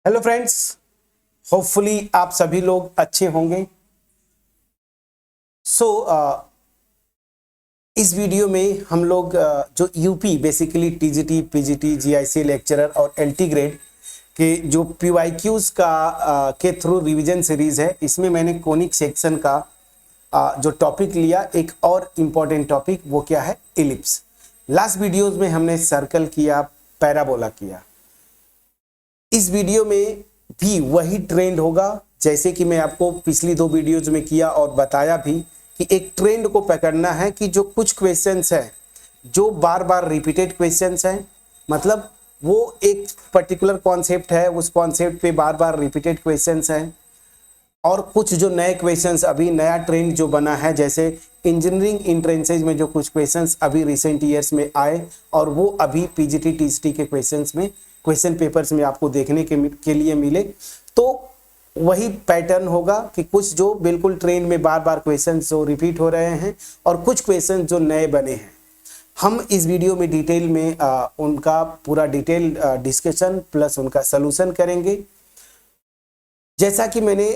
Hello friends, hopefully आप सभी लोग अच्छे होंगे। इस वीडियो में हम लोग जो UP basically TGT, PGT, GIC lecturer और एलटी ग्रेड के जो पीवाईक्यूज के थ्रू रिवीजन सीरीज है, इसमें मैंने कोनिक सेक्शन का जो टॉपिक लिया, एक और इम्पॉर्टेंट टॉपिक, वो क्या है? इलिप्स। लास्ट वीडियोज में हमने सर्कल किया, पैराबोला किया। इस वीडियो में भी वही ट्रेंड होगा जैसे कि मैं आपको पिछली दो वीडियोज में किया और बताया भी कि एक ट्रेंड को पकड़ना है कि जो कुछ क्वेश्चंस हैं जो बार बार रिपीटेड क्वेश्चंस हैं, मतलब वो एक पर्टिकुलर कॉन्सेप्ट है, उस कॉन्सेप्ट पे बार बार रिपीटेड क्वेश्चंस हैं, और कुछ जो नए क्वेश्चंस, अभी नया ट्रेंड जो बना है, जैसे इंजीनियरिंग एंट्रेंसेज में जो कुछ क्वेश्चंस अभी रिसेंट ईयर्स में आए और वो अभी पीजीटी टीजीटी के क्वेश्चंस में, क्वेश्चन पेपर्स में आपको देखने के लिए मिले, तो वही पैटर्न होगा कि कुछ जो बिल्कुल ट्रेंड में बार बार क्वेश्चंस जो रिपीट हो रहे हैं और कुछ क्वेश्चन जो नए बने हैं। हम इस वीडियो में डिटेल में उनका पूरा डिटेल डिस्कशन प्लस उनका सलूशन करेंगे। जैसा कि मैंने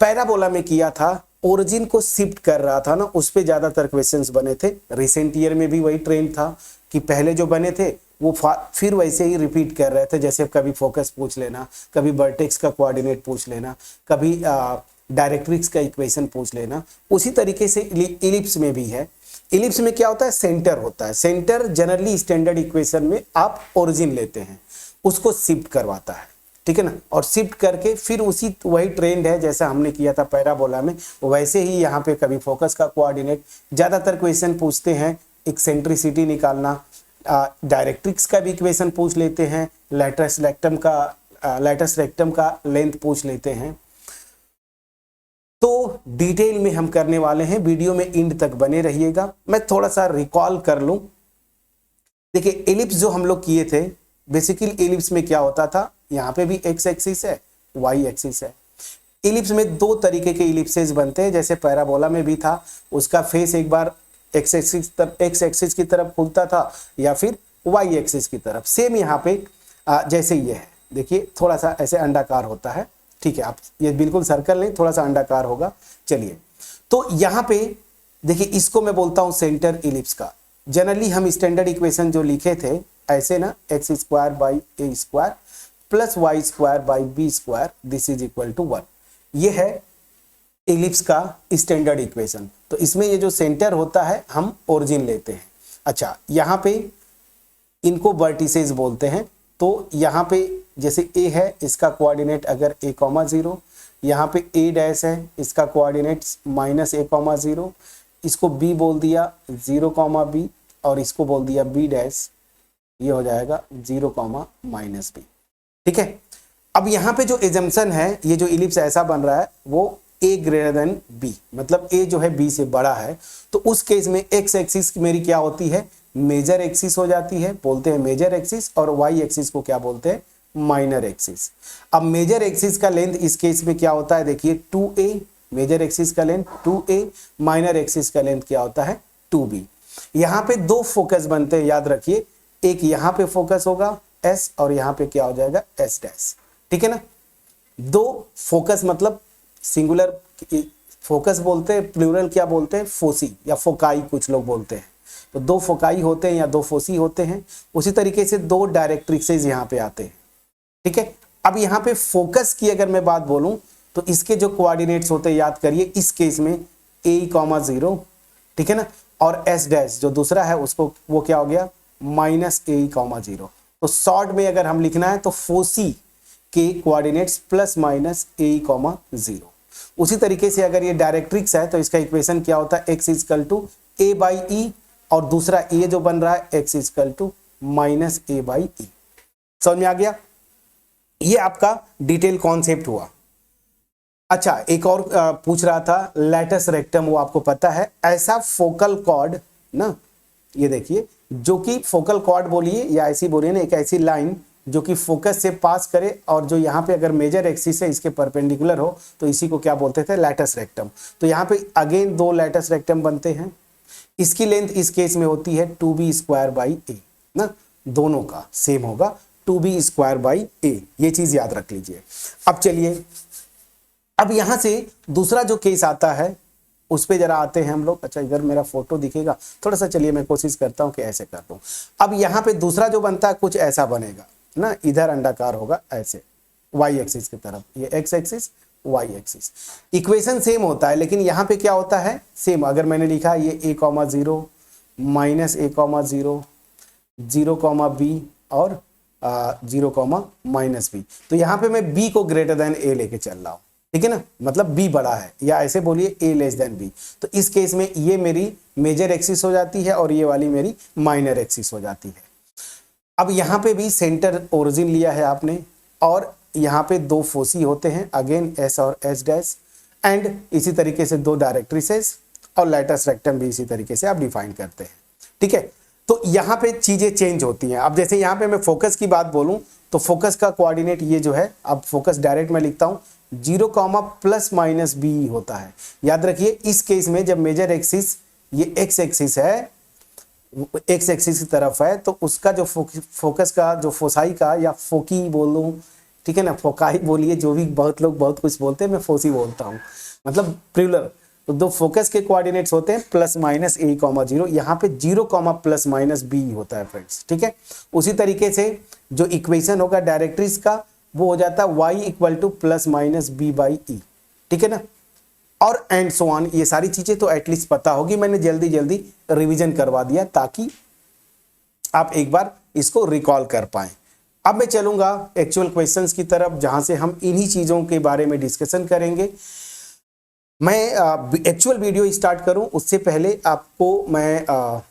पैराबोला में किया था, ओरिजिन को शिफ्ट कर रहा था ना, उस पे ज्यादातर क्वेश्चंस बने थे। रिसेंट ईयर में भी वही ट्रेंड था कि पहले जो बने थे वो फिर वैसे ही रिपीट कर रहे थे, जैसे कभी फोकस पूछ लेना, कभी वर्टेक्स का कोऑर्डिनेट पूछ लेना, कभी डायरेक्ट्रिक्स का इक्वेशन पूछ लेना। उसी तरीके से इलिप्स में भी है। इलिप्स में क्या होता है? सेंटर होता है। सेंटर जनरली स्टैंडर्ड इक्वेशन में आप ओरिजिन लेते हैं, उसको शिफ्ट करवाता है, ठीक है ना, और शिफ्ट करके फिर उसी वही ट्रेंड है जैसा हमने किया था पैराबोला में, वैसे ही यहाँ पे कभी फोकस का कोऑर्डिनेट, ज्यादातर क्वेश्चन पूछते हैं एक्सेंट्रिसिटी निकालना, डायरेक्ट्रिक्स का भी इक्वेशन पूछ लेते हैं, लैटरस रेक्टम का लेंथ पूछ लेते हैं। तो डिटेल में हम करने वाले हैं, वीडियो में एंड तक बने रहिएगा। मैं थोड़ा सा रिकॉल कर लूं। देखिए, एलिप्स जो हम लोग किए थे, बेसिकली एलिप्स में क्या होता था, यहाँ पे भी एक्स एक्सिस है, वाई एक्सिस है। एलिप्स में दो तरीके के एलिप्सेस बनते हैं, जैसे पैराबोला में भी था, उसका फेस एक बार एक्स एक्सिस की तरफ खुलता था या फिर वाई एक्सिस की तरफ। सेम यहाँ पे जैसे ये है, देखिए थोड़ा सा ऐसे अंडाकार होता है, ठीक है, आप ये बिल्कुल सर्कल नहीं, थोड़ा सा अंडाकार होगा। चलिए, तो यहाँ पे देखिए, इसको मैं बोलता हूँ सेंटर इलिप्स का। जनरली हम स्टैंडर्ड इक्वेशन जो लिखे थे ऐसे ना, x square by A square plus y square by b square this is equal to 1, ये है इलिप्स का स्टैंडर्ड इक्वेशन। तो इसमें ये जो सेंटर होता है हम ओरिजिन लेते हैं। अच्छा, यहाँ पे इनको वर्टिसेस बोलते हैं। तो यहाँ पे जैसे ए है, इसका कोऑर्डिनेट अगर a,0, यहाँ पे a डैश है, इसका कोऑर्डिनेट -a,0, इसको b बोल दिया 0,b और इसको बोल दिया b डैश, ये हो जाएगा 0,-b, ठीक है। अब यहाँ पे जो एजम्पशन है, ये जो इलिप्स ऐसा बन रहा है वो a ग्रेटर देन b, मतलब a जो है b से बड़ा है, तो उस केस में x एक्सिस मेरी क्या होती है? मेजर एक्सिस हो जाती है, बोलते हैं मेजर एक्सिस, और y एक्सिस को क्या बोलते हैं? Minor axis. अब मेजर एक्सिस का लेंथ इस केस में क्या होता है? देखिए 2a, मेजर एक्सिस का लेंथ 2a, माइनर एक्सिस का लेंथ क्या होता है? 2b। यहाँ पे दो फोकस बनते हैं, याद रखिए, एक यहाँ पे फोकस होगा s और यहाँ पे क्या हो जाएगा? s डैश, ठीक है ना। दो फोकस मतलब सिंगुलर फोकस बोलते हैं, प्लूरल क्या बोलते हैं? फोसी या फोकाई कुछ लोग बोलते हैं। तो दो फोकाई होते हैं या दो फोसी होते हैं। उसी तरीके से दो डायरेक्ट्रिक्सेस यहाँ पे आते हैं, ठीक है। अब यहाँ पे फोकस की अगर मैं बात बोलूं तो इसके जो कोऑर्डिनेट्स होते हैं, याद करिए, इस केस में a,0, ठीक है ना, और s डैश जो दूसरा है उसको, वो क्या हो गया? -a,0। तो शॉर्ट में अगर हम लिखना है तो फोसी के कोऑर्डिनेट्स +-a,0। उसी तरीके से अगर ये डायरेक्ट्रिक्स है तो इसका इक्वेशन क्या होता है? x = a/e, और दूसरा ये जो बन रहा है x = -a/e। समझ में आ गया? ये आपका डिटेल कॉन्सेप्ट हुआ। अच्छा, एक और पूछ रहा था लैटस रेक्टम, वो आपको पता है, ऐसा फोकल कॉर्ड ना, ये देखिए, जो कि फोकल कॉर्ड बोलिए या ऐसी बोलिए ना, एक ऐसी लाइन जो कि फोकस से पास करे और जो यहाँ पे अगर मेजर एक्सिस है इसके परपेंडिकुलर हो, तो इसी को क्या बोलते थे? Latus rectum. तो यहाँ पे अगेन दो लैटस रेक्टम बनते हैं। इसकी लेंथ इस केस में होती है 2b² बाई a ना, दोनों का सेम होगा 2b स्क्वायर बाई ए, ये चीज याद रख लीजिए। अब चलिए, अब यहां से दूसरा जो केस आता है उस पे जरा आते हैं हम लोग। अच्छा, इधर मेरा फोटो दिखेगा थोड़ा सा, चलिए मैं कोशिश करता हूं कि ऐसे कर दूं। अब यहां पे दूसरा जो बनता है कुछ ऐसा बनेगा ना, इधर अंडाकार होगा ऐसे वाई एक्सिस की तरफ, ये x axis y axis. Equation same होता है लेकिन यहाँ पे क्या होता है सेम। अगर मैंने लिखा ये a, 0 माइनस a, 0 0, b और 0, माइनस b, तो यहाँ पे मैं b को ग्रेटर देन a लेके चल रहा हूँ, ठीक है ना, मतलब b बड़ा है, या ऐसे बोलिए a लेस देन b। तो इस केस में ये मेरी मेजर एक्सिस हो जाती है और ये वाली मेरी माइनर एक्सिस हो जाती है। अब यहाँ पे भी सेंटर ओरिजिन लिया है आपने, और यहाँ पे दो फोसी होते हैं, अगेन एस और एस डैश, एंड इसी तरीके से दो डायरेक्ट्रिसेस और लेटस रेक्टम भी इसी तरीके से आप डिफाइन करते हैं, ठीक है। तो यहाँ पे चीजें चेंज होती हैं। अब जैसे यहाँ पे मैं फोकस की बात बोलूं तो फोकस का कोऑर्डिनेट ये जो है, अब फोकस डायरेक्ट मैं लिखता हूँ 0, प्लस माइनस बी होता है। याद रखिए इस केस में जब मेजर एक्सिस ये एक्स एक्सिस है, एक्स एक्सिस की तरफ है, तो उसका जो फोकस का जो फोसाई का या फोकी बोल दूं, ठीक है ना, फोकाई बोलिए, जो भी बहुत लोग बहुत कुछ बोलते हैं, मैं फोसी बोलता हूँ, मतलब प्लूरल। तो दो फोकस के कोऑर्डिनेट्स होते हैं प्लस माइनस a, 0, यहाँ पे 0, प्लस माइनस b होता है फ्रेंड्स, ठीक है। उसी तरीके से जो इक्वेशन होगा डायरेक्ट्रिक्स का वो हो जाता है y equal to plus minus b by E, ठीक है ना, और एंड सो ऑन। ये सारी चीजें तो एटलीस्ट पता होगी, मैंने जल्दी जल्दी रिवीजन करवा दिया ताकि आप एक बार इसको रिकॉल कर पाए। अब मैं चलूंगा एक्चुअल क्वेश्चंस की तरफ, जहां से हम इन्हीं चीजों के बारे में डिस्कशन करेंगे। मैं एक्चुअल वीडियो स्टार्ट करूं उससे पहले आपको मैं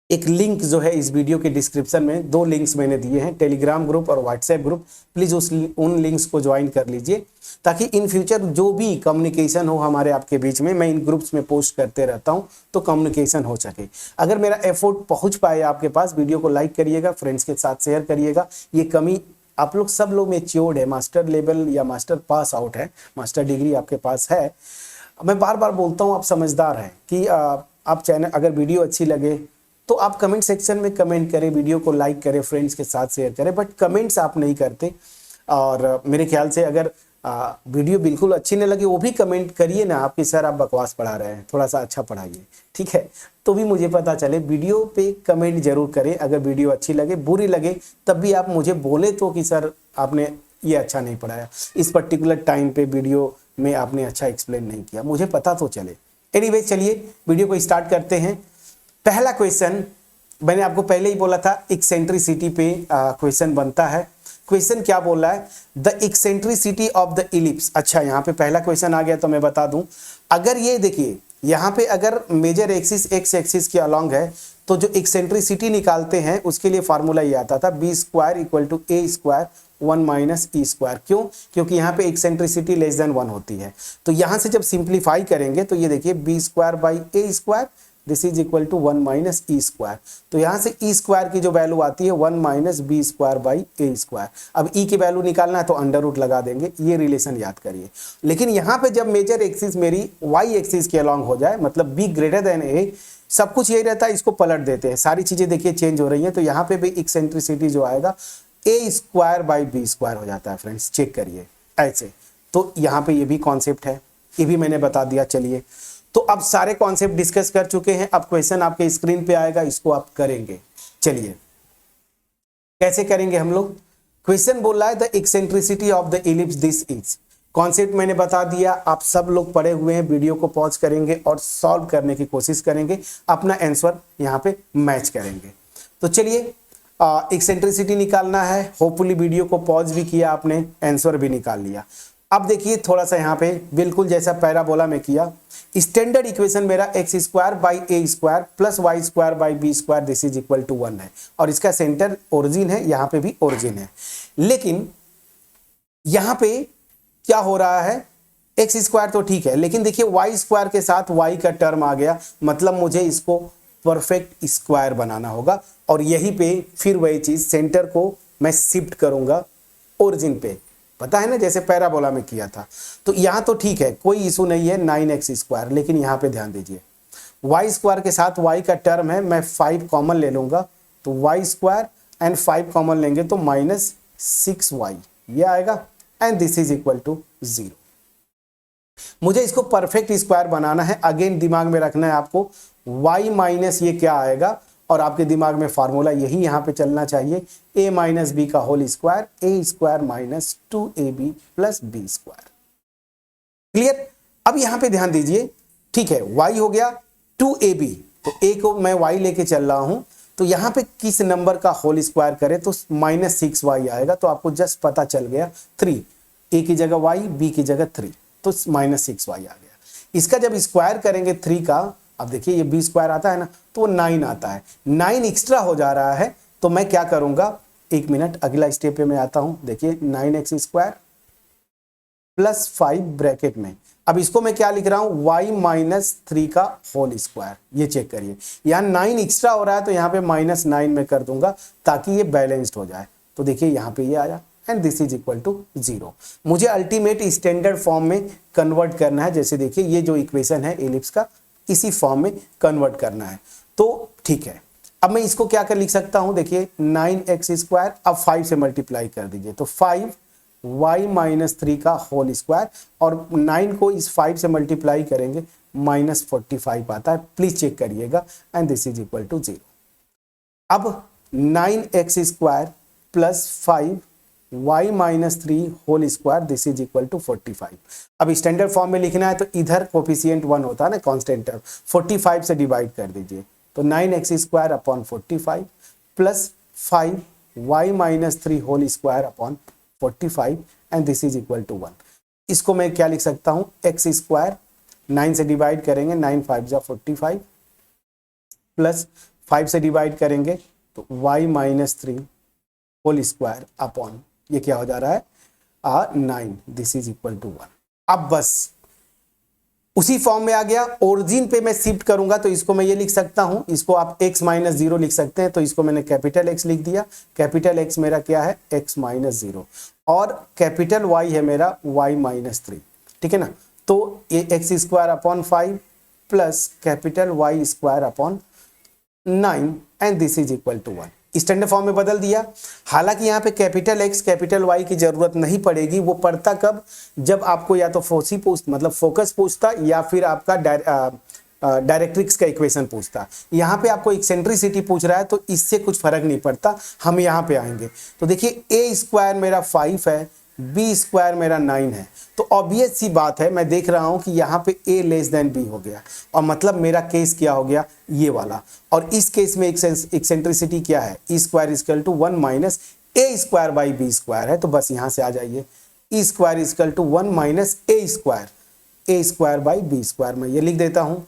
एक लिंक जो है इस वीडियो के डिस्क्रिप्शन में, दो लिंक्स मैंने दिए हैं, टेलीग्राम ग्रुप और व्हाट्सएप ग्रुप। प्लीज उन लिंक्स को ज्वाइन कर लीजिए ताकि इन फ्यूचर जो भी कम्युनिकेशन हो हमारे आपके बीच में, मैं इन ग्रुप्स में पोस्ट करते रहता हूं तो कम्युनिकेशन हो सके। अगर मेरा एफर्ट पहुंच पाए आपके पास, वीडियो को लाइक करिएगा, फ्रेंड्स के साथ शेयर करिएगा। ये कमी आप लोग सब लोग मैच्योर्ड है, मास्टर लेवल या मास्टर पास आउट है, मास्टर डिग्री आपके पास है। मैं बार बार बोलता हूँ आप समझदार हैं कि आप चैनल, अगर वीडियो अच्छी लगे तो आप कमेंट सेक्शन में कमेंट करें, वीडियो को लाइक करें, फ्रेंड्स के साथ शेयर करें, बट कमेंट्स आप नहीं करते। और मेरे ख्याल से अगर वीडियो बिल्कुल अच्छी नहीं लगी वो भी कमेंट करिए ना, आपकी सर आप बकवास पढ़ा रहे हैं, थोड़ा सा अच्छा पढ़ाइए, ठीक है, तो भी मुझे पता चले। वीडियो पे कमेंट जरूर करें, अगर वीडियो अच्छी लगे, बुरी लगे तब भी आप मुझे बोले तो कि सर आपने ये अच्छा नहीं पढ़ाया, इस पर्टिकुलर टाइम पे वीडियो में आपने अच्छा एक्सप्लेन नहीं किया, मुझे पता तो चले। एनीवे चलिए वीडियो को स्टार्ट करते हैं। पहला क्वेश्चन मैंने आपको पहले ही बोला था, एक्सेंट्रिसिटी पे क्वेश्चन बनता है। क्वेश्चन क्या बोल रहा है, the eccentricity of the ellipse. अच्छा, यहाँ पे पहला क्वेश्चन आ गया तो मैं बता दूं, अगर ये देखिए यहाँ पे अगर मेजर एक्सिस एक्स एक्सिस के अलॉन्ग है तो जो एक्सेंट्रिसिटी निकालते हैं उसके लिए फार्मूला ये आता था b square equal to a square 1 minus e square. क्यों? क्योंकि यहाँ पे एक्सेंट्रिसिटी लेस देन 1 होती है। तो यहाँ से जब सिंप्लीफाई करेंगे तो ये देखिए b square by A square this is equal to 1 minus e square. तो यहाँ से ई स्क्वायर की जो वैल्यू आती है 1 minus B square by A square. अब ई की वैल्यू निकालना है तो अंडर रूट लगा देंगे, ये रिलेशन याद करिए। लेकिन यहाँ पे जब मेजर एक्सिस मेरी वाई एक्सिस के अलॉन्ग हो जाए, मतलब बी ग्रेटर देन ए, सब कुछ यही रहता है, इसको पलट देते हैं, सारी चीजें देखिए चेंज हो रही हैं। तो यहाँ पे भी एक्सेंट्रिसिटी जो आएगा ए स्क्वायर बाई बी स्क्वायर हो जाता है फ्रेंड्स, चेक करिए ऐसे। तो यहाँ पे ये भी कॉन्सेप्ट है, ये भी मैंने बता दिया। चलिए, तो अब सारे कॉन्सेप्ट डिस्कस कर चुके हैं, अब क्वेश्चन आपके स्क्रीन पे आएगा, इसको आप करेंगे। चलिए कैसे करेंगे हम लोग। क्वेश्चन बोल रहा है the eccentricity of the ellipse this is. Concept मैंने बता दिया, आप सब लोग पढ़े हुए हैं, वीडियो को पॉज करेंगे और सॉल्व करने की कोशिश करेंगे, अपना आंसर यहाँ पे मैच करेंगे। तो चलिए एक्सेंट्रिसिटी निकालना है, होपफुली वीडियो को पॉज भी किया आपने, आंसर भी निकाल लिया। अब देखिए थोड़ा सा यहाँ पे बिल्कुल जैसा पैराबोला में किया, स्टैंडर्ड इक्वेशन मेरा x square by A square plus y square by b square this is equal to 1 है, और इसका सेंटर ओरिजिन है, यहाँ पे भी ओरिजिन है। लेकिन यहाँ पे क्या हो रहा है, एक्स स्क्वायर तो ठीक है, लेकिन देखिए वाई स्क्वायर के साथ वाई का टर्म आ गया, मतलब मुझे इसको परफेक्ट स्क्वायर बनाना होगा। और यहीं पे फिर वही चीज, सेंटर को मैं शिफ्ट करूंगा ओरिजिन पे, पता है ना, जैसे पैराबोला में किया था। तो यहाँ तो ठीक है, कोई इशू नहीं है 9x स्क्वायर, लेकिन यहाँ पे ध्यान दीजिए वाई स्क्वायर के साथ वाई का टर्म है, मैं 5 कॉमन ले लूंगा तो वाई स्क्वायर एंड 5 कॉमन लेंगे तो -6y ये आएगा and this is equal to 0। मुझे इसको परफेक्ट स्क्वायर बनाना है, अगेन दिमाग में रखना है आपको y माइनस ये क्या आएगा, और आपके दिमाग में फार्मूला यही यहां पे चलना चाहिए, a माइनस बी का whole square, a square minus 2ab plus B square. Clear? अब यहां पे ध्यान दीजिए, ठीक है, y हो गया 2ab, तो a को मैं y लेके चल रहा हूं, तो यहां पे किस नंबर का होल स्क्वायर करें तो -6y आएगा, तो आपको जस्ट पता चल गया 3, a की जगह y, b की जगह 3, तो -6y आ गया। इसका जब स्क्वायर करेंगे 3 का, अब देखिए ये b स्क्वायर आता है ना, तो 9 आता है, 9 एक्स्ट्रा हो जा रहा है, तो मैं क्या करूंगा, एक मिनट, अगला स्टेप पे मैं आता हूं। देखिए 9x स्क्वायर प्लस 5 ब्रैकेट में, अब इसको मैं क्या लिख रहा हूं, y माइनस 3 का होल स्क्वायर। ये चेक करिए, यहाँ 9 एक्स्ट्रा हो रहा है, तो यहाँ पे -9 में कर दूंगा ताकि ये बैलेंस्ड हो जाए। तो देखिए यहाँ पे ये आया and this is equal to 0। मुझे अल्टीमेट स्टैंडर्ड फॉर्म में कन्वर्ट करना है, जैसे देखिए ये जो इक्वेशन है एलिप्स का, इसी फॉर्म में कन्वर्ट करना है। तो ठीक है, अब मैं इसको क्या कर लिख सकता हूं, देखिए 9x स्क्वायर, अब 5 से मल्टीप्लाई कर दीजिए, तो 5y माइनस 3 का होल स्क्वायर, और 9 को इस 5 से मल्टीप्लाई करेंगे -45 आता है, प्लीज चेक करिएगा, and this is equal to 0। अब 9x square plus 5y minus 3 whole square, this is equal to 45। अब स्टैंडर्ड फॉर्म में लिखना है तो इधर कोफिशिएंट 1 होता है ना, कांस्टेंट टर्म, 45 से डिवाइड कर दीजिए, तो 9x square upon 45 plus 5y minus 3 whole square upon 45 and this is equal to 1। इसको मैं क्या लिख सकता हूं, x स्क्वायर 9 से डिवाइड करेंगे, 9 5 जा 45 प्लस 5 से डिवाइड करेंगे तो y minus 3 whole square upon ये क्या हो जा रहा है 9, दिस इज इक्वल टू 1। अब बस उसी फॉर्म में आ गया, ओरिजिन पे मैं शिफ्ट करूंगा तो इसको मैं ये लिख सकता हूं, इसको आप x माइनस 0 लिख सकते हैं, तो इसको मैंने कैपिटल X लिख दिया, कैपिटल X मेरा क्या है x माइनस 0, और कैपिटल Y है मेरा y माइनस 3, ठीक है ना। तो ये x square upon 5 plus capital Y square upon 9 and this is equal to 1। Standard form में बदल दिया। हालांकि यहाँ पे कैपिटल X कैपिटल Y की जरूरत नहीं पड़ेगी, वो पड़ता कब, जब आपको या तो फोकस पूछता या फिर आपका डायरेक्ट्रिक्स का इक्वेशन पूछता। यहाँ पे आपको एक्सेंट्रिसिटी पूछ रहा है तो इससे कुछ फर्क नहीं पड़ता, हम यहाँ पे आएंगे। तो देखिए a स्क्वायर मेरा 5 है, b स्क्वायर मेरा 9 है, तो ऑब्वियस सी बात है, मैं देख रहा हूं कि यहाँ पे a लेस देन b हो गया, और मतलब मेरा केस क्या हो गया, ये वाला। और इस केस में एक्सेंट्रिसिटी क्या है, e square equal to 1 minus a square by b square है, तो बस यहाँ से आ जाइए, e square equal to 1 minus a square by b square, मैं ये लिख देता हूँ।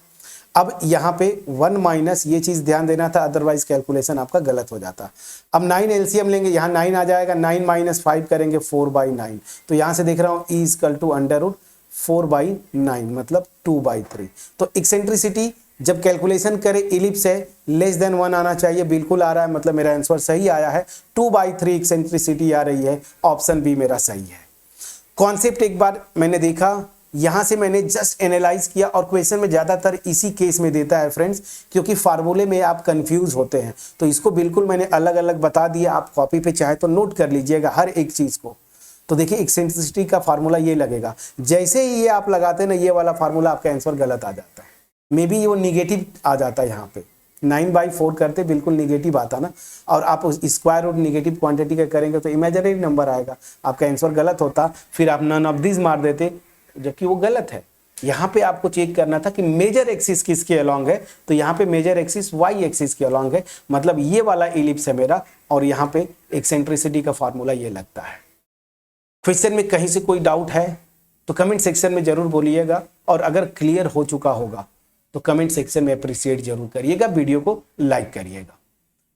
अब यहाँ पे 1 माइनस, ये चीज ध्यान देना था, अदरवाइज कैलकुलेशन आपका गलत हो जाता। अब 9 एलसीएम लेंगे, यहाँ 9 आ जाएगा, 9 माइनस 5 करेंगे 4/9, तो यहाँ से देख रहा हूँ e इक्वल टू √ 4/9 मतलब 2/3। तो एक्सेंट्रिसिटी जब कैलकुलेशन करें, इलिप्स है, लेस देन 1 आना चाहिए, बिल्कुल आ रहा है, मतलब मेरा आंसर सही आया है, 2/3 एक्सेंट्रिसिटी आ रही है, ऑप्शन बी मेरा सही है। कॉन्सेप्ट एक बार मैंने देखा, यहां से मैंने जस्ट एनालाइज किया, और क्वेश्चन में ज्यादातर इसी केस में देता है फ्रेंड्स, क्योंकि फार्मूले में आप कंफ्यूज होते हैं, तो इसको बिल्कुल मैंने अलग अलग बता दिया। आप कॉपी पे चाहे तो नोट कर लीजिएगा हर एक चीज को। तो देखिए एक्सेंट्रिसिटी का फार्मूला ये लगेगा, जैसे ही ये आप लगाते हैं ना, ये वाला फार्मूला आपका आंसर गलत आ जाता है, मे बी वो निगेटिव आ जाता है। यहाँ पे 9/4 करते बिल्कुल निगेटिव आता ना, और आप उस स्क्वायर रूट निगेटिव क्वांटिटी का करेंगे तो इमेजिनरी नंबर आएगा, आपका आंसर गलत होता, फिर आप नन ऑफ दिस मार देते, जबकि वो गलत है। यहाँ पे आपको चेक करना था कि मेजर एक्सिस किसके अलोंग है, तो यहाँ पे मेजर एक्सिस y एक्सिस के अलोंग है, मतलब ये वाला इलिप्स है मेरा, और यहाँ पे एक्सेंट्रिसिटी का फार्मूला ये लगता है। क्वेश्चन में कहीं से कोई डाउट है तो कमेंट सेक्शन में जरूर बोलिएगा, और अगर क्लियर हो चुका होगा तो कमेंट सेक्शन में अप्रिशिएट जरूर करिएगा, वीडियो को लाइक करिएगा।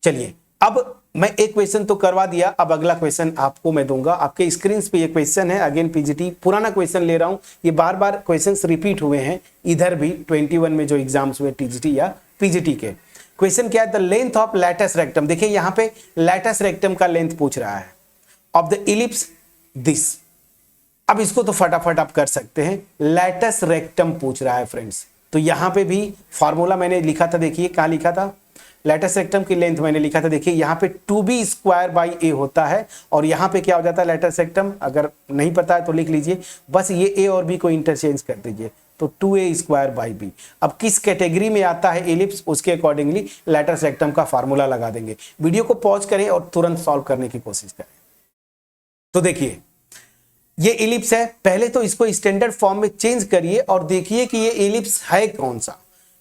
चलिए, अब मैं एक क्वेश्चन तो करवा दिया, अब अगला क्वेश्चन आपको मैं दूंगा। आपके स्क्रीन पे ये क्वेश्चन है, अगेन पीजीटी, पुराना क्वेश्चन ले रहा हूं, ये बार बार क्वेश्चंस रिपीट हुए हैं इधर भी 21 में जो एग्जाम्स हुए टीजीटी या पीजीटी के। क्वेश्चन क्या है, the length of latus rectum. देखिए यहाँ पे लैटस रेक्टम का लेंथ पूछ रहा है, ऑफ द इलिप्स दिस। अब इसको तो फटाफट आप कर सकते हैं, लैटस रेक्टम पूछ रहा है फ्रेंड्स, तो यहां पे भी फार्मूला मैंने लिखा था, देखिए कहां लिखा था, लेटेस्ट रेक्टम की लेंथ मैंने लिखा था, देखिए यहाँ पे 2b स्क्वायर बाई ए होता है और यहाँ पे क्या हो जाता है लेटेस्ट रेक्टम, अगर नहीं पता है तो लिख लीजिए, बस ये ए और बी को इंटरचेंज कर दीजिए, तो 2a स्क्वायर बाई बी। अब किस कैटेगरी में आता है एलिप्स, उसके अकॉर्डिंगली लेटेस्ट रेक्टम का फार्मूला लगा देंगे। वीडियो को पॉज करें और तुरंत सॉल्व करने की कोशिश करें। तो देखिए ये एलिप्स है, पहले तो इसको स्टैंडर्ड फॉर्म में चेंज करिए और देखिए कि ये एलिप्स है कौन सा,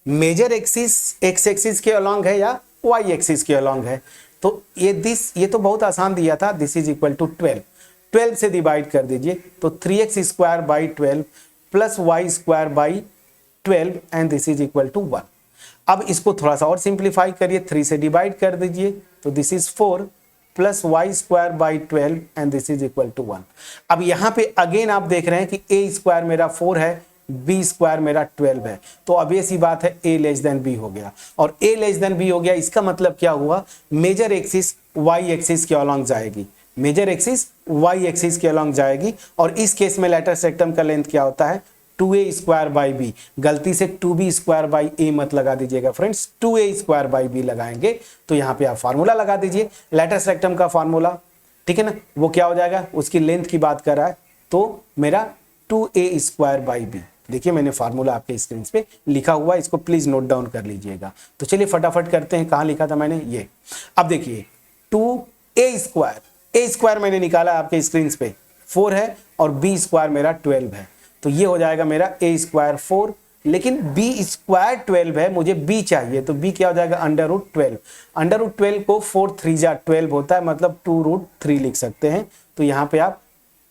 मेजर एक्सिस एक्स एक्सिस के अलोंग है या वाई एक्सिस के अलोंग है। तो ये तो बहुत आसान दिया था, दिस इज इक्वल टू 12 से डिवाइड कर दीजिए, तो 3x square by 12 plus y square by 12 and this is equal to 1। अब इसको थोड़ा सा और सिंप्लीफाई करिए, 3 से डिवाइड कर दीजिए, तो this is 4 plus y square by 12 and this is equal to 1। अब यहाँ पे अगेन आप देख रहे हैं कि ए स्क्वायर मेरा 4 है, बी स्क्वायर मेरा 12 है, तो अब ये सी बात है a लेस देन बी हो गया, और a लेस देन बी हो गया, इसका मतलब क्या हुआ, मेजर एक्सिस वाई एक्सिस के अलोंग जाएगी, मेजर एक्सिस वाई एक्सिस के अलोंग जाएगी, और इस केस में लेटेस्ट रेक्टम का लेंथ क्या होता है 2a स्क्वायर बाई बी। गलती से 2b स्क्वायर बाई ए मत लगा दीजिएगा friends, 2a square by B लगाएंगे, तो यहाँ पे आप फार्मूला लगा दीजिए लेटेस्ट रेक्टम का फार्मूला, ठीक है ना, वो क्या हो जाएगा, उसकी लेंथ की बात कर रहा है, तो मेरा 2a स्क्वायर बाई बी। देखिए मैंने फार्मूला आपके स्क्रीन पे लिखा हुआ है, इसको प्लीज नोट डाउन कर लीजिएगा। तो चलिए फटाफट करते हैं, कहाँ लिखा था मैंने ये, अब देखिए 2a स्क्वायर मैंने निकाला आपके स्क्रीन पे, 4 है और b स्क्वायर मेरा 12 है, तो ये हो जाएगा मेरा a स्क्वायर 4, लेकिन b स्क्वायर 12 है, मुझे b चाहिए, तो b क्या हो जाएगा अंडर रूट 12। अंडर रूट 12 को 4 3 जा 12 होता है, मतलब 2 रूट 3 लिख सकते हैं, तो यहाँ पे आप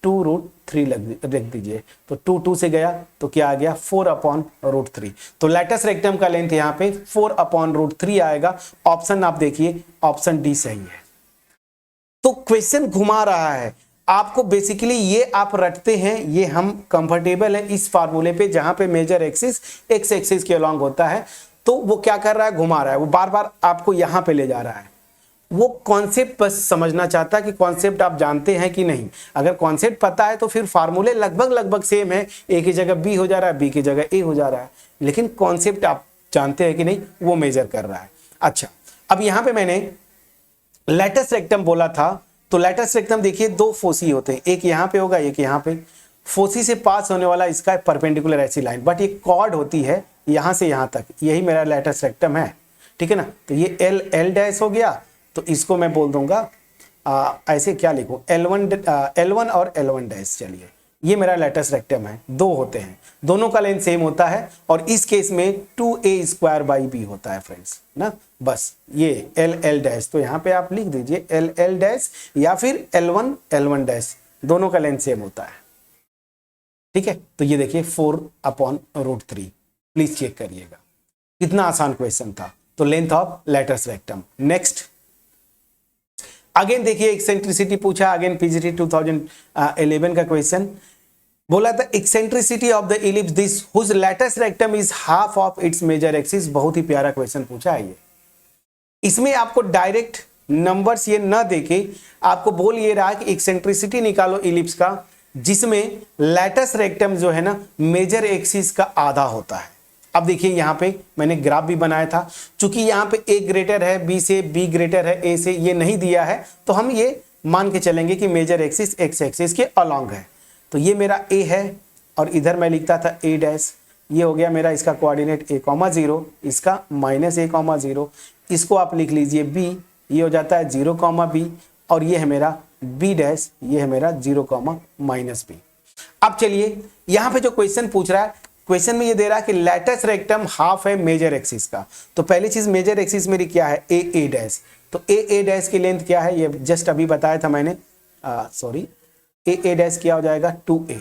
2 रूट 3 रख दीजिए, तो 2 2 से गया तो क्या आ गया 4 अपॉन रूट 3। तो लेटेस्ट रेक्टम का लेंथ यहाँ पे 4 अपॉन रूट 3 आएगा। ऑप्शन आप देखिए, ऑप्शन डी सही है। तो क्वेश्चन घुमा रहा है आपको, बेसिकली ये आप रटते हैं, ये हम कंफर्टेबल है इस फार्मूले पे जहां पे मेजर एक्सिस एक्स एक्सिस के अलोंग होता है, तो वो क्या कर रहा है, घुमा रहा है, वो बार बार आपको यहां पे ले जा रहा है। वो कॉन्सेप्ट बस समझना चाहता है कि कॉन्सेप्ट आप जानते हैं कि नहीं। अगर कॉन्सेप्ट पता है तो फिर फार्मूले लगभग सेम है, ए की जगह बी हो जा रहा है, बी की जगह ए हो जा रहा है, लेकिन कॉन्सेप्ट आप जानते हैं कि नहीं, वो मेजर कर रहा है। अच्छा, अब यहां पे मैंने लेटेस्ट रेक्टम बोला था, तो लेटेस्ट रेक्टम देखिए 2 फोसी होते हैं, एक यहां पे होगा, एक यहां पे। फोसी से पास होने वाला इसका परपेंडिकुलर ऐसी लाइन, बट ये कॉर्ड होती है यहां से यहां तक, यही मेरा लेटेस्ट रेक्टम है, ठीक है ना। तो ये एल डैश हो गया, तो इसको मैं बोल दूंगा ऐसे, क्या लिखूं, L1 और L1 डैश। चलिए, ये मेरा लेटेस्ट रेक्टम है, 2 होते हैं, दोनों का लेंथ सेम होता है, और इस केस में 2a स्क्वायर बाई बी होता है फ्रेंड्स ना। बस ये L डैश, तो यहाँ पे आप लिख दीजिए L डैश या फिर L1 डैश, दोनों का लेंथ सेम होता है, ठीक है। तो ये देखिए 4 अपॉन रूट 3, प्लीज चेक करिएगा, कितना आसान क्वेश्चन था। तो length of latus rectum. Next, again देखिए एक्सेंट्रिसिटी पूछा, अगेन पीजीटी 2011 का क्वेश्चन बोला था, eccentricity of the ellipse this whose latus rectum is half of its major axis. बहुत ही प्यारा क्वेश्चन पूछा है ये। इसमें आपको डायरेक्ट नंबर्स ये न देके आपको बोल ये रहा कि एक्सेंट्रिसिटी निकालो इलिप्स का, जिसमें लेटेस्ट रेक्टम जो है ना मेजर एक्सिस का आधा होता है। अब देखिए यहाँ पे मैंने ग्राफ भी बनाया था, चूंकि यहाँ पे a ग्रेटर है b से, b ग्रेटर है a से, ये नहीं दिया है, तो हम ये मान के चलेंगे कि मेजर एक्सिस एक्स एक्सिस के अलोंग है। तो ये मेरा a है, और इधर मैं लिखता था a डैश, ये हो गया मेरा इसका कोऑर्डिनेट a,0, इसका -a,0, इसको आप लिख लीजिए b, ये हो जाता है 0,b, और ये है मेरा b डैश, ये है मेरा 0,-b। अब चलिए यहाँ पे जो क्वेश्चन पूछ रहा है, क्वेश्चन में ये दे रहा है कि लेटेस्ट रेक्टम हाफ है मेजर एक्सिस का। तो पहली चीज मेजर एक्सिस मेरी क्या है, ए डैश, तो ए डैश की लेंथ क्या है, ये जस्ट अभी बताया था मैंने, सॉरी, ए डैश क्या हो जाएगा 2a।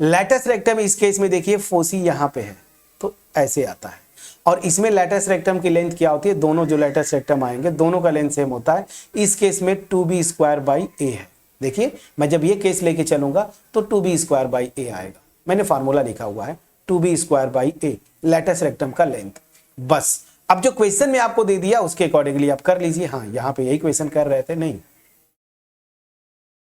लेटेस्ट रेक्टम इस केस में देखिए फोसी यहाँ पे है, तो ऐसे आता है, और इसमें लेटेस्ट रेक्टम की लेंथ क्या होती है, दोनों जो लेटेस्ट रेक्टम आएंगे दोनों का लेंथ सेम होता है। इस केस में 2b स्क्वायर बाई ए है। देखिए मैं जब ये केस लेके चलूंगा तो 2b स्क्वायर बाई ए आएगा, मैंने फार्मूला लिखा हुआ है 2b square by A, latus rectum का लेंथ। बस अब जो क्वेश्चन में आपको दे दिया उसके अकॉर्डिंगली आप कर लीजिए। हाँ, यहाँ पे यही क्वेश्चन कर रहे थे, नहीं,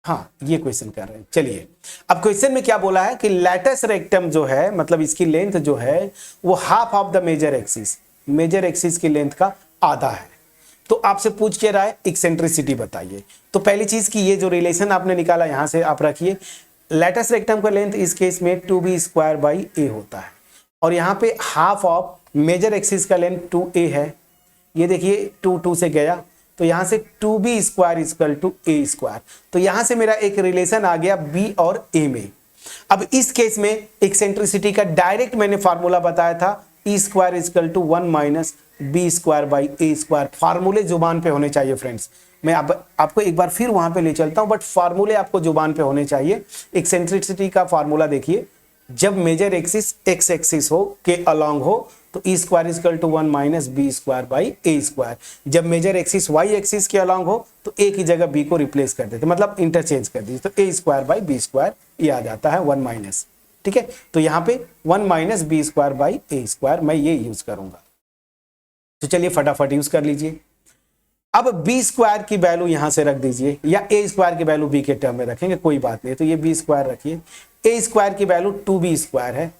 हाँ ये क्वेश्चन कर रहे हैं। चलिए अब क्वेश्चन में क्या बोला है कि लेटेस्ट रेक्टम जो है, मतलब इसकी लेंथ जो है वो half of the major axis, major axis की लेंथ का आधा है। तो आपसे पूछ के रहा है एक्सेंट्रिसिटी बताइए। तो पहली चीज की ये जो रिलेशन आपने निकाला यहां से आप रखिए, लेटेस्ट रेक्टम का लेंथ इस केस में 2b² होता है, और यहाँ पे हाफ ऑफ मेजर एक्सिस का लेंथ 2a है। ये देखिए 2 से गया, तो यहां से 2b² = a²। तो यहां से मेरा एक रिलेशन आ गया b और a में। अब इस केस में एक्सेंट्रिसिटी का डायरेक्ट मैंने फार्मूला बताया था, E² = 1 - b² a²। फार्मूले जुबान पे होने चाहिए फ्रेंड्स। मैं आपको एक बार फिर वहां पे ले चलता हूं, बट फार्मूले आपको जुबान पे होने चाहिए। एक्सेंट्रिसिटी का फार्मूला देखिए, जब मेजर एक्सिस एक्स एक्सिस हो के अलोंग हो तो E² = 1 - b² a²। जब मेजर एक्सिस वाई एक्सिस के अलोंग हो तो a की जगह b को रिप्लेस कर देते, मतलब इंटरचेंज कर दीजिए, तो a² b², ये आ जाता है 1 - ठीक है। तो यहाँ पे 1 - b² a² मैं ये यूज करूंगा। तो चलिए फटाफट यूज कर लीजिए। अब b² की वैल्यू यहां से रख दीजिए, या a² की वैल्यू b के टर्म में रखेंगे, कोई बात नहीं। तो ये b² रखिए, a² की वैल्यू 2b² है,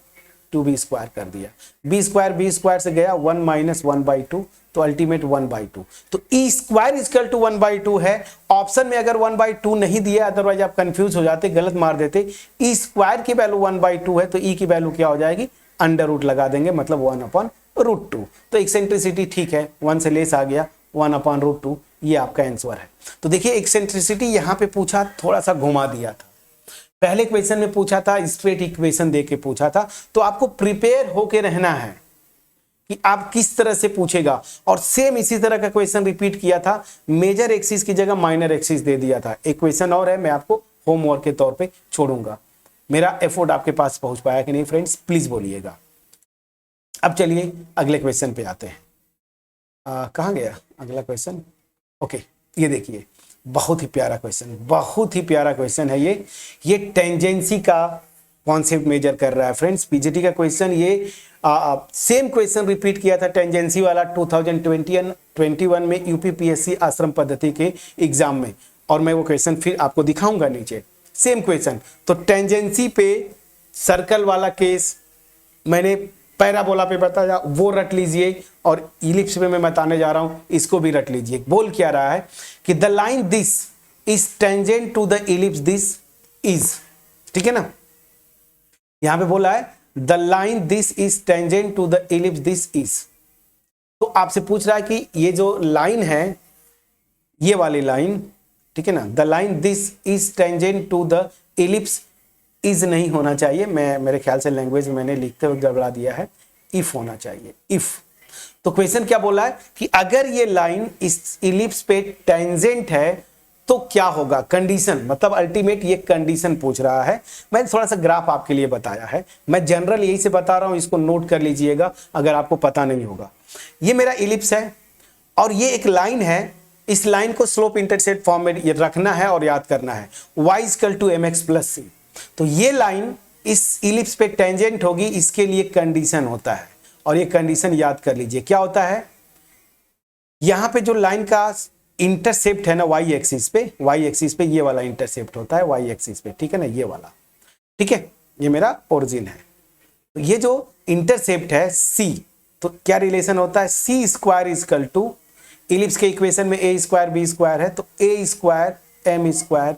2b² कर दिया, b² से गया 1 - 1/2, तो अल्टीमेट 1/2। तो E² = 1/2 है। ऑप्शन में अगर 1/2 नहीं दिया, अदरवाइज आप कंफ्यूज हो जाते, गलत मार देते। E² की वैल्यू 1/2 है, तो E की वैल्यू क्या हो जाएगी, √ लगा देंगे, मतलब 1/√2। तो एक्सेंट्रिसिटी ठीक है, 1 से लेस आ गया, 1/√2, ये आपका आंसर है। तो देखिए एक्सेंट्रिसिटी यहां पे पूछा, थोड़ा सा घुमा दिया था। पहले क्वेश्चन में पूछा था, स्ट्रेट इक्वेशन दे के पूछा था, तो आपको प्रिपेयर होके रहना है कि आप किस तरह से पूछेगा। और सेम इसी तरह का क्वेश्चन रिपीट किया था, मेजर एक्सिस की जगह माइनर एक्सिस दे दिया था। एक क्वेश्चन और है, मैं आपको होमवर्क के तौर पे छोड़ूंगा। मेरा एफर्ट आपके पास पहुंच पाया कि नहीं फ्रेंड्स, प्लीज बोलिएगा। अब चलिए अगले क्वेश्चन पे आते हैं। कहाँ गया अगला क्वेश्चन? ओके, ये देखिए बहुत ही प्यारा क्वेश्चन, बहुत ही प्यारा क्वेश्चन है ये टेंजेंसी का कॉन्सेप्ट मेजर कर रहा है फ्रेंड्स। पीजीटी का क्वेश्चन ये सेम क्वेश्चन रिपीट किया था टेंजेंसी वाला 2021 में यूपीपीएससी आश्रम पद्धति के एग्जाम में, और मैं वो क्वेश्चन फिर आपको दिखाऊंगा नीचे, सेम क्वेश्चन। तो टेंजेंसी पे सर्कल वाला केस मैंने पैराबोला पे बताया, वो रट लीजिए, और इलिप्स पे मैं बताने जा रहा हूं, इसको भी रट लीजिए। बोल क्या रहा है कि the line this is tangent to the ellipse this is, ठीक है ना। यहां पे बोला है the line this is tangent to the ellipse this is. तो आपसे पूछ रहा है कि ये जो लाइन है, ये वाली लाइन, ठीक है ना, the line this is tangent to the ellipse is नहीं होना चाहिए, मैं मेरे ख्याल से लैंग्वेज में मैंने लिखते हुए गड़बड़ा दिया है, इफ होना चाहिए, इफ। तो क्वेश्चन क्या बोला है कि अगर ये लाइन इस इलिप्स पे टेंजेंट है तो क्या होगा, कंडीशन, मतलब अल्टीमेट ये कंडीशन पूछ रहा है। मैंने थोड़ा सा ग्राफ आपके लिए बताया है, मैं जनरल यही से बता रहा हूं, इसको नोट कर लीजिएगा अगर आपको पता नहीं होगा। ये मेरा इलिप्स है और ये एक लाइन है, इस लाइन को स्लोप इंटरसेप्ट फॉर्म में रखना है और याद करना है, y = mx + c। तो ये लाइन इस इलिप्स पे टेंजेंट होगी, इसके लिए कंडीशन होता है, और ये कंडीशन याद कर लीजिए क्या होता है। यहां पे जो लाइन का इंटरसेप्ट है ना y एक्सिस पे ये वाला इंटरसेप्ट होता है y एक्सिस पे, ठीक है ना, ये वाला, ठीक है, ये मेरा ओरिजिन है। तो ये जो इंटरसेप्ट है c, तो क्या रिलेशन होता है, c² = इलिप्स के इक्वेशन में a² b² है, तो a² m²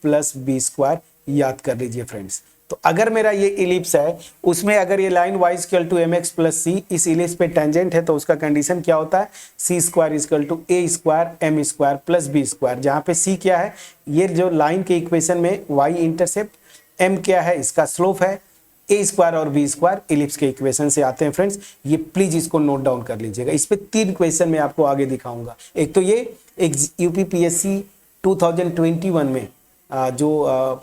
+ b², याद कर लीजिए फ्रेंड्स। तो अगर मेरा ये इलिप्स है, उसमें अगर ये लाइन y = mx + c इस इलिप्स पे टेंजेंट है, तो उसका कंडीशन क्या होता है, c² = a² m² + b², जहां पे c क्या है, ये जो लाइन के इक्वेशन में y इंटरसेप्ट, m क्या है, इसका स्लोप है, a² और b² इलिप्स के इक्वेशन से आते हैं फ्रेंड्स। ये प्लीज इसको नोट डाउन कर लीजिएगा। इस पे 3 क्वेश्चन मैं आपको आगे दिखाऊंगा। एक तो ये यूपीपीएससी 2021 में जो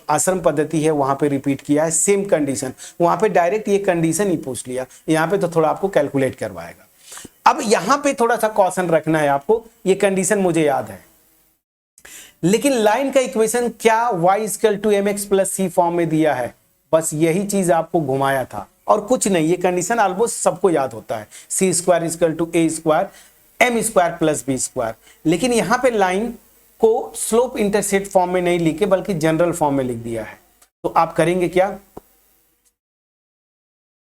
आश्रम पद्धति है वहां पे रिपीट किया है, सेम कंडीशन, वहां पे डायरेक्ट ये कंडीशन ही पूछ लिया, यहाँ पे तो थोड़ा आपको कैलकुलेट करवाएगा। अब यहाँ पे थोड़ा सा कॉशन रखना है आपको, ये कंडीशन मुझे याद है, लेकिन लाइन का इक्वेशन क्या y = mx + c फॉर्म में दिया है, बस यही चीज आपको घुमाया था और कुछ नहीं। ये कंडीशन ऑलमोस्ट सबको याद होता है, c² = a² m² + b², लेकिन यहाँ पे लाइन को स्लोप इंटरसेप्ट फॉर्म में नहीं लिखे बल्कि जनरल फॉर्म में लिख दिया है। तो आप करेंगे क्या,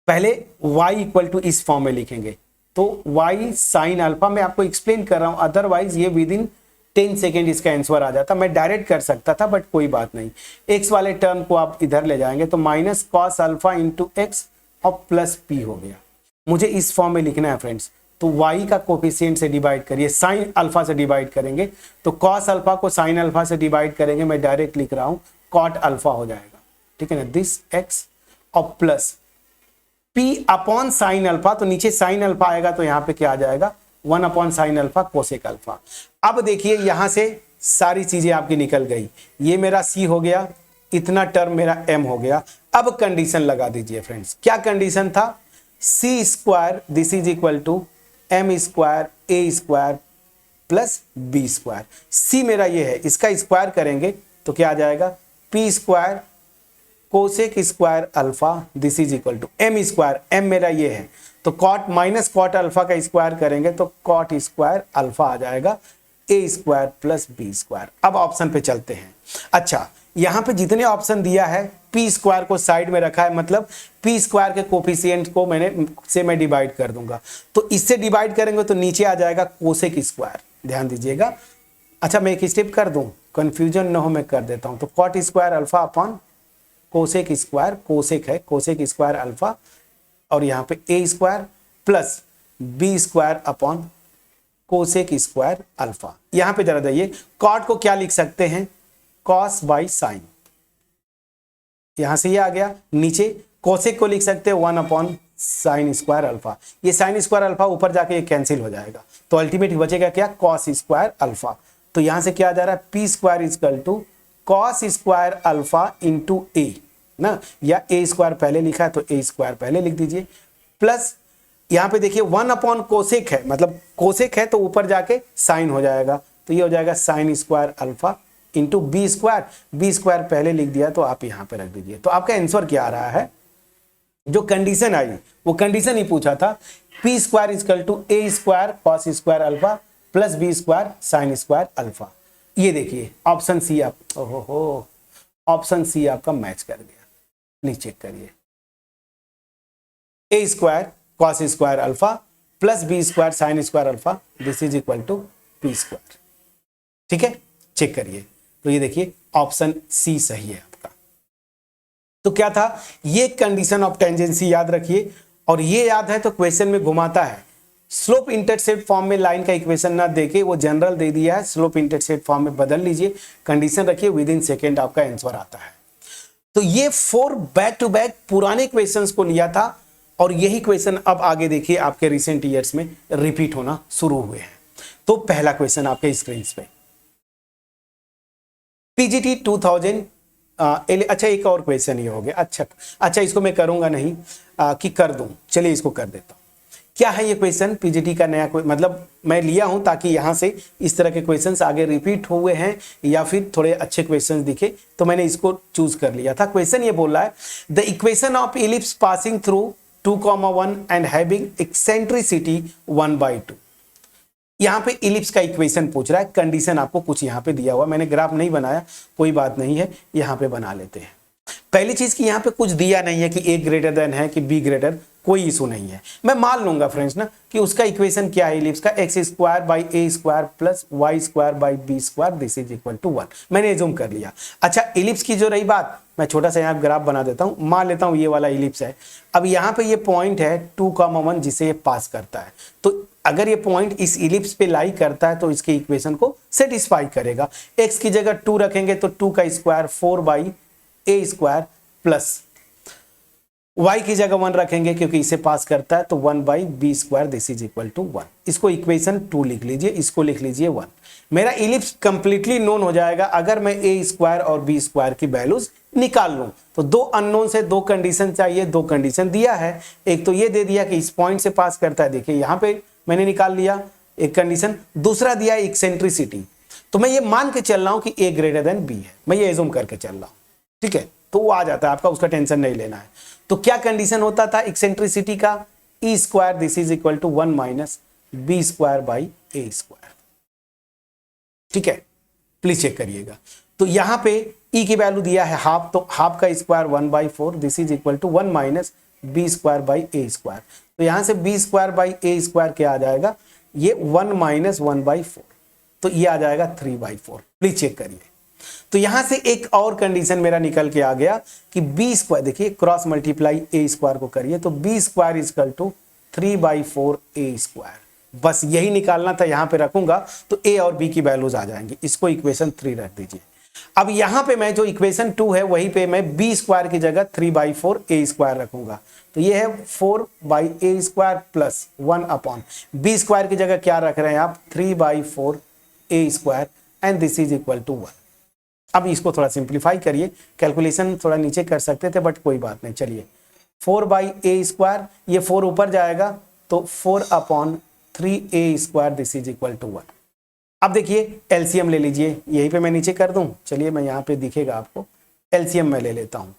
पहले y = इस फॉर्म में लिखेंगे, तो y साइन अल्फा, मैं आपको एक्सप्लेन कर रहा हूं, अदरवाइज ये विद इन 10 सेकेंड इसका आंसर आ जाता। मैं डायरेक्ट कर सकता था बट कोई बात नहीं, x वाले टर्म को आप इधर ले जाएंगे तो minus cos alpha into x और प्लस पी हो गया। मुझे इस फॉर्म में लिखना है फ्रेंड्स, तो y का कोफिशिएंट से डिवाइड करिए, साइन अल्फा से डिवाइड करेंगे तो कॉस अल्फा को साइन अल्फा से डिवाइड करेंगे, मैं डायरेक्ट लिख रहा हूं कॉट अल्फा हो जाएगा, ठीक है ना, दिस x और plus p upon sine alpha, तो नीचे साइन अल्फा आएगा तो यहां पे क्या आ जाएगा 1 upon sine alpha cosec alpha. अब देखिए यहां से सारी चीजें आपकी निकल गई, ये मेरा c हो गया, इतना टर्म मेरा m हो गया। अब कंडीशन लगा दीजिए फ्रेंड्स, क्या कंडीशन था, c square this is equal to m square a square plus b square. c मेरा ये है, इसका स्क्वायर करेंगे तो क्या आ जाएगा p square cosec square alpha this is equal to m square, m मेरा ये है तो कॉट माइनस कॉट अल्फा का स्क्वायर करेंगे तो कॉट स्क्वायर अल्फा आ जाएगा a square plus b square. अब ऑप्शन पे चलते हैं। अच्छा, यहां पे जितने ऑप्शन दिया है p स्क्वायर को साइड में रखा है, मतलब p स्क्वायर के कोफिशिएंट को मैं डिवाइड कर दूंगा, तो इससे डिवाइड करेंगे तो नीचे आ जाएगा कोसेक स्क्वायर, ध्यान दीजिएगा। अच्छा, मैं एक स्टेप कर दूं, कंफ्यूजन न हो मैं कर देता हूं, तो cot square alpha upon cosec square, cosec है कोसेक स्क्वायर अल्फा, और यहाँ पे a square plus b square upon cosec square alpha. यहां पे जरा जाइए, कॉट को क्या लिख सकते हैं, कॉस बाई साइन, यहां से ये आ गया, नीचे कोसेक को लिख सकते हैं 1 अपॉन साइन स्क्वायर अल्फा, ये साइन स्क्वायर अल्फा ऊपर जाके ये कैंसिल हो जाएगा, तो अल्टीमेट बचेगा क्या, कॉस स्क्वायर अल्फा। तो यहां से क्या आ जा रहा है, P square equal to cos square alpha into A ना, या ए स्क्वायर पहले लिखा है तो ए स्क्वायर पहले लिख दीजिए, प्लस यहां पे देखिए 1 अपॉन कोसेक है, मतलब कोसेक है तो ऊपर जाके साइन हो जाएगा, तो ये हो जाएगा sine square alpha into b square पहले लिख दिया तो आप यहां पे रख दीजिए। तो आपका आंसर क्या आ रहा है, जो कंडीशन आई वो कंडीशन ही पूछा था, p square equal to a square cos square alpha plus B square sine square alpha. ये देखिए ऑप्शन सी, आप ओहो ऑप्शन सी आपका मैच कर गया, नीचे चेक करिए, A square cos square alpha plus B square sine square alpha this is equal to P square, ठीक है, चेक करिए। तो ये देखिए ऑप्शन सी सही है आपका। तो क्या था, ये कंडीशन ऑफ टेंजेंसी याद रखिए, और ये याद है तो क्वेश्चन में घुमाता है, स्लोप इंटरसेप्ट फॉर्म में लाइन का इक्वेशन ना देके वो जनरल दे दिया है, स्लोप इंटरसेप्ट फॉर्म में बदल लीजिए, कंडीशन रखिए, विद इन सेकेंड आपका आंसर आता है। तो ये 4 बैक टू बैक पुराने क्वेश्चंस को लिया था, और यही क्वेश्चन अब आगे देखिए आपके रिसेंट ईयर्स में रिपीट होना शुरू हुए हैं। तो पहला क्वेश्चन आपके स्क्रीन पे, पीजीटी 2000, अच्छा एक और क्वेश्चन ये हो गया, अच्छा इसको मैं करूंगा नहीं कि कर दूं, चलिए इसको कर देता हूं। क्या है ये क्वेश्चन, पीजीटी का नया मतलब मैं लिया हूं ताकि यहां से इस तरह के क्वेश्चंस आगे रिपीट हुए हैं या फिर थोड़े अच्छे क्वेश्चंस दिखे, तो मैंने इसको चूज कर लिया था। क्वेश्चन ये बोल रहा है, the equation of ellipse passing through 2,1 and having eccentricity 1/2। यहां पे इलिप्स का इक्वेशन पूछ रहा है, कंडीशन आपको कुछ यहां पे दिया हुआ, मैंने ग्राफ नहीं बनाया, कोई बात नहीं है, यहां पे बना लेते हैं। पहली चीज की यहां पे कुछ दिया नहीं है कि ए ग्रेटर देन है कि बी ग्रेटर, कोई इशू नहीं है, मैं मान लूंगा फ्रेंड्स ना कि उसका इक्वेशन क्या है इलिप्स का, x square by A square plus y square by b square this is equal to 1, मैंने एज्यूम कर लिया। अच्छा, इलिप्स की जो रही बात, मैं छोटा सा यहाँ ग्राफ बना देता हूँ, मान लेता हूँ ये वाला इलिप्स है, अब यहाँ पे ये पॉइंट है 2,1 जिसे ये पास करता है, तो अगर ये पॉइंट इस इलिप्स पे लाई करता है तो इसके इक्वेशन को सेटिस्फाई करेगा। x की जगह 2 रखेंगे तो 2 का square 4 by A square plus y की जगह 1 रखेंगे क्योंकि इसे पास करता है तो 1 by b square this is equal to 1। इसको इक्वेशन 2 लिख लीजिए, इसको लिख लीजिए 1। मेरा इलिप्स कंप्लीटली नोन हो जाएगा अगर मैं ए स्क्वायर और बी स्क्वायर की वैल्यूज निकाल लूं। तो दो अननोन से दो कंडीशन चाहिए, दो कंडीशन दिया है, एक तो ये दे दिया कि इस पॉइंट से पास करता है, देखिए यहां पे मैंने निकाल लिया एक कंडीशन, दूसरा दिया एक्सेंट्रिसिटी, तो मैं ये मान के चल रहा हूं कि ए ग्रेटर देन बी है, मैं ये एज्यूम करके चल रहा हूं, ठीक है, तो वो आ जाता है आपका, उसका टेंशन नहीं लेना है। तो क्या कंडीशन होता था एक्सेंट्रिसिटी का, E square this is equal to 1 minus B square by A square, ठीक है, प्लीज चेक करिएगा। तो यहां पे ई की वैल्यू दिया है हाफ, तो हाफ का square 1/4 this is equal to 1 minus B square by A square. तो यहां से b square by A square क्या आ जाएगा, ये 1 माइनस 1/4, तो ये आ जाएगा 3/4। प्लीज चेक करिए। तो यहां से एक और कंडीशन मेरा निकल के आ गया कि बी स्क्वायर, देखिए क्रॉस मल्टीप्लाई ए स्क्वायर को करिए तो b square equal to 3/4 A square. बस यही निकालना था, यहां पे रखूंगा तो ए और बी की वैल्यूज आ जाएंगी। इसको इक्वेशन 3 रख दीजिए। अब यहां पे मैं जो इक्वेशन 2 है वहीं पे मैं बी स्क्वायर की जगह 3/4 ए स्क्वायर रखूंगा। तो ये है 4/a square plus 1 B square की जगह क्या रख रहे हैं आप, 3/4 ए square and this is equal to 1। अब इसको थोड़ा सिंप्लीफाई करिए, कैलकुलेशन थोड़ा नीचे कर सकते थे बट कोई बात नहीं। चलिए 4/a स्क्वायर, ये 4 ऊपर जाएगा तो 4/3a square this is equal to 1। अब देखिए एलसीएम ले लीजिए, यहीं पे मैं नीचे कर दूं। चलिए मैं यहाँ पे दिखेगा आपको, एलसीएम मैं ले लेता हूं।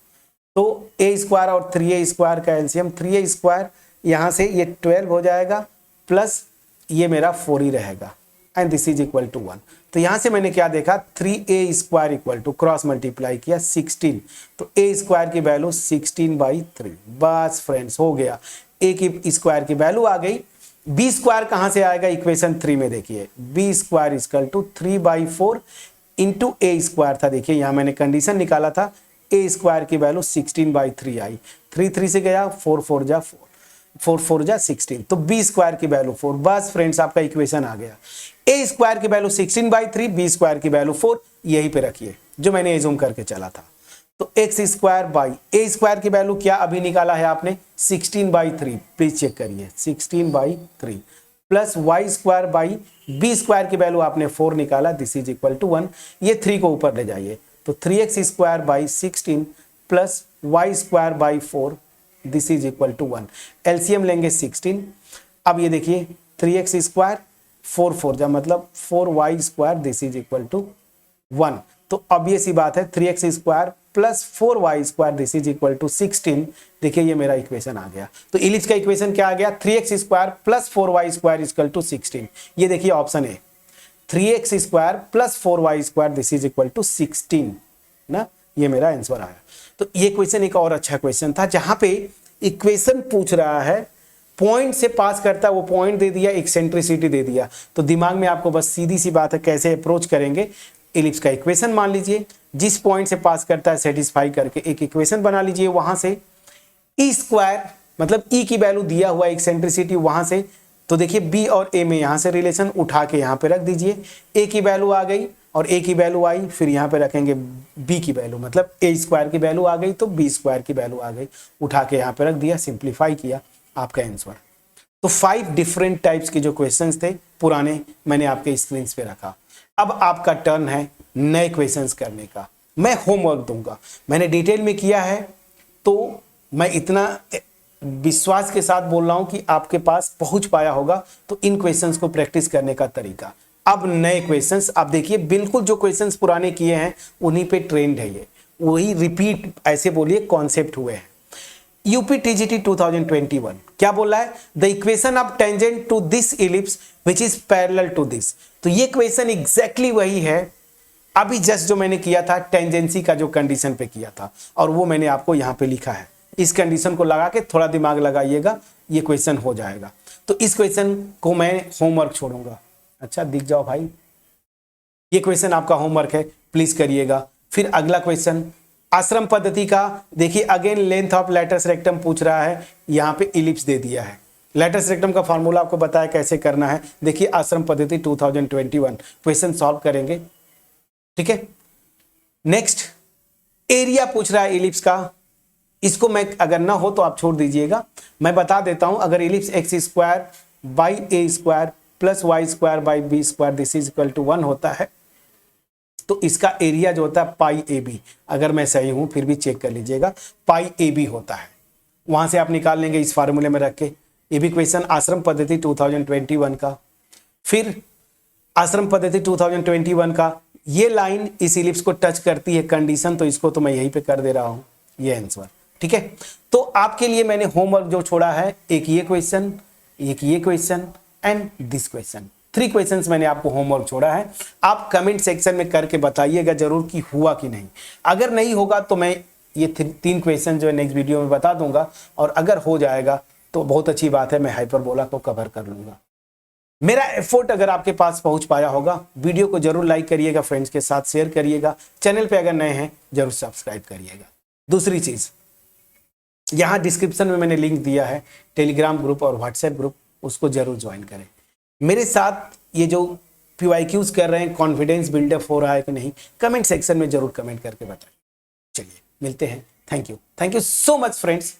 तो ए स्क्वायर और 3a स्क्वायर का एलसीएम, 3a स्क्वायर यहाँ से ये 12 हो जाएगा प्लस ये मेरा 4 ही रहेगा and this is equal to 1। तो यहाँ से मैंने क्या देखा, 3a square equal to cross multiply किया 16, तो a स्क्वायर की वैल्यू 16/3। बस फ्रेंड्स हो गया, a की स्क्वायर की वैल्यू आ गई। बी स्क्वायर कहां से आएगा, इक्वेशन 3 में देखिए b square equal to 3/4 into a square था। देखिए यहां मैंने कंडीशन निकाला था, ए स्क्वायर की वैल्यू 16/3 आई, 3 से गया 4 4 जा 16, तो बी स्क्वायर की वैल्यू 4। बस फ्रेंड्स आपका इक्वेशन आ गया। ए स्क्वायर की वैल्यू 16/3, बी स्क्वायर की वैल्यू 4, यहीं पे रखिए जो मैंने एज्यूम करके चला था। तो x square by A square की वैल्यू क्या अभी निकाला है आपने, 16/3। प्लीज चेक करिए 16/3 plus y square by b square की वैल्यू आपने 4 निकाला, दिस इज इक्वल टू 1। ये 3 को ऊपर ले जाइए तो 3x square by 16 plus y square by 4 this is equal to 1। LCM लेंगे 16। अब ये देखिए 3x स्क्वायर 4 जा मतलब 4y square this is equal to 1। तो अब ये सी बात है 3x square plus 4y square this is equal to 16। देखिए ये मेरा इक्वेशन आ गया। तो इलिप्स का इक्वेशन क्या आ गया, 3x square plus 4y square equal to 16। ये देखिए ऑप्शन है 3x square plus 4y square this is equal to 16 ना, ये मेरा आंसर आया। तो ये क्वेश्चन एक और अच्छा क्वेश्चन था जहां पे इक्वेशन पूछ रहा है, पॉइंट से पास करता, वो पॉइंट दे दिया, एक्सेंट्रिसिटी दे दिया, तो दिमाग में आपको बस सीधी सी बात है कैसे अप्रोच करेंगे। इलिप्स का इक्वेशन मान लीजिए, जिस पॉइंट से पास करता है सेटिस्फाई करके एक इक्वेशन बना लीजिए, वहां से ई स्क्वायर मतलब ई की वैल्यू दिया हुआ एक्सेंट्रिसिटी वहां से, तो देखिए बी और ए में यहां से रिलेशन उठा के यहां पे रख दीजिए, ए की वैल्यू आ गई और ए की वैल्यू आई, फिर यहां पे रखेंगे बी की वैल्यू मतलब ए स्क्वायर की वैल्यू आ गई तो बी स्क्वायर की वैल्यू आ गई, उठा के यहां पे रख दिया, सिंप्लीफाई किया, आपका आंसर। तो 5 डिफरेंट टाइप्स के जो क्वेश्चंस थे पुराने मैंने आपके स्क्रीन पे रखा। अब आपका टर्न है नए क्वेश्चंस करने का। मैं होमवर्क दूंगा, मैंने डिटेल में किया है तो मैं इतना विश्वास के साथ बोल रहा हूं कि आपके पास पहुंच पाया होगा। तो इन क्वेश्चंस को प्रैक्टिस करने का तरीका, अब नए क्वेश्चंस आप देखिए, बिल्कुल जो क्वेश्चंस पुराने किए हैं उन्हीं पे ट्रेंड है, ये वही रिपीट ऐसे बोलिए कॉन्सेप्ट हुए हैं। यूपी टीजीटी 2021 क्या बोल रहा है, the equation of tangent to this ellipse which is parallel to this. तो ये क्वेश्चन एग्जैक्टली वही है अभी जस्ट जो मैंने किया था, टेंजेंसी का जो कंडीशन पे किया था, और वो मैंने आपको यहाँ पे लिखा है। इस कंडीशन को लगा के थोड़ा दिमाग लगाइएगा, ये क्वेश्चन हो जाएगा। तो इस क्वेश्चन को मैं होमवर्क छोड़ूंगा। अच्छा दिख जाओ भाई, ये क्वेश्चन आपका होमवर्क है, प्लीज करिएगा। फिर अगला क्वेश्चन आश्रम पद्धति का, देखिए again length of letters rectum पूछ रहा है, यहाँ पे इलिप्स दे दिया है। लेटर्स रेक्टम का फॉर्मूला आपको बताया कैसे करना है, देखिए आश्रम पद्धति 2021 क्वेश्चन सॉल्व करेंगे, ठीक है। नेक्स्ट एरिया पूछ रहा है इलिप्स का, इसको मैं अगर ना हो तो आप छोड़ दीजिएगा, मैं बता देता हूं। अगर ellipse x square by A square plus y square by b square this is equal to 1 होता है, तो इसका एरिया जो होता है पाई ए बी, अगर मैं सही हूं फिर भी चेक कर लीजिएगा, पाई ए बी होता है। वहां से आप निकाल लेंगे इस फार्मूले में रख के। ये भी क्वेश्चन आश्रम पद्धति 2021 का। फिर आश्रम पद्धति 2021 का ये लाइन इस इलिप्स को टच करती है कंडीशन, तो इसको तो मैं यहीं पे कर दे रहा हूं, ये आंसर, ठीक है। तो आपके लिए मैंने होमवर्क जो छोड़ा है, एक ये क्वेश्चन, एक ये question and this question, 3 questions मैंने आपको होमवर्क छोड़ा है। आप कमेंट सेक्शन में करके बताइएगा जरूर कि हुआ कि नहीं। अगर नहीं होगा तो मैं ये 3 क्वेश्चन जो है नेक्स्ट वीडियो में बता दूंगा, और अगर हो जाएगा तो बहुत अच्छी बात है, मैं हाइपरबोला को कवर कर लूंगा। मेरा एफर्ट अगर आपके पास पहुंच पाया होगा, वीडियो को जरूर लाइक करिएगा, फ्रेंड्स के साथ शेयर करिएगा, चैनल पे अगर नए हैं जरूर सब्सक्राइब करिएगा। दूसरी चीज, यहाँ डिस्क्रिप्शन में मैंने लिंक दिया है टेलीग्राम ग्रुप और व्हाट्सएप ग्रुप, उसको जरूर ज्वाइन करें। मेरे साथ ये जो PYQs कर रहे हैं, कॉन्फिडेंस बिल्डअप हो रहा है कि नहीं, कमेंट सेक्शन में जरूर कमेंट करके बताएं। चलिए मिलते हैं। Thank you so much friends.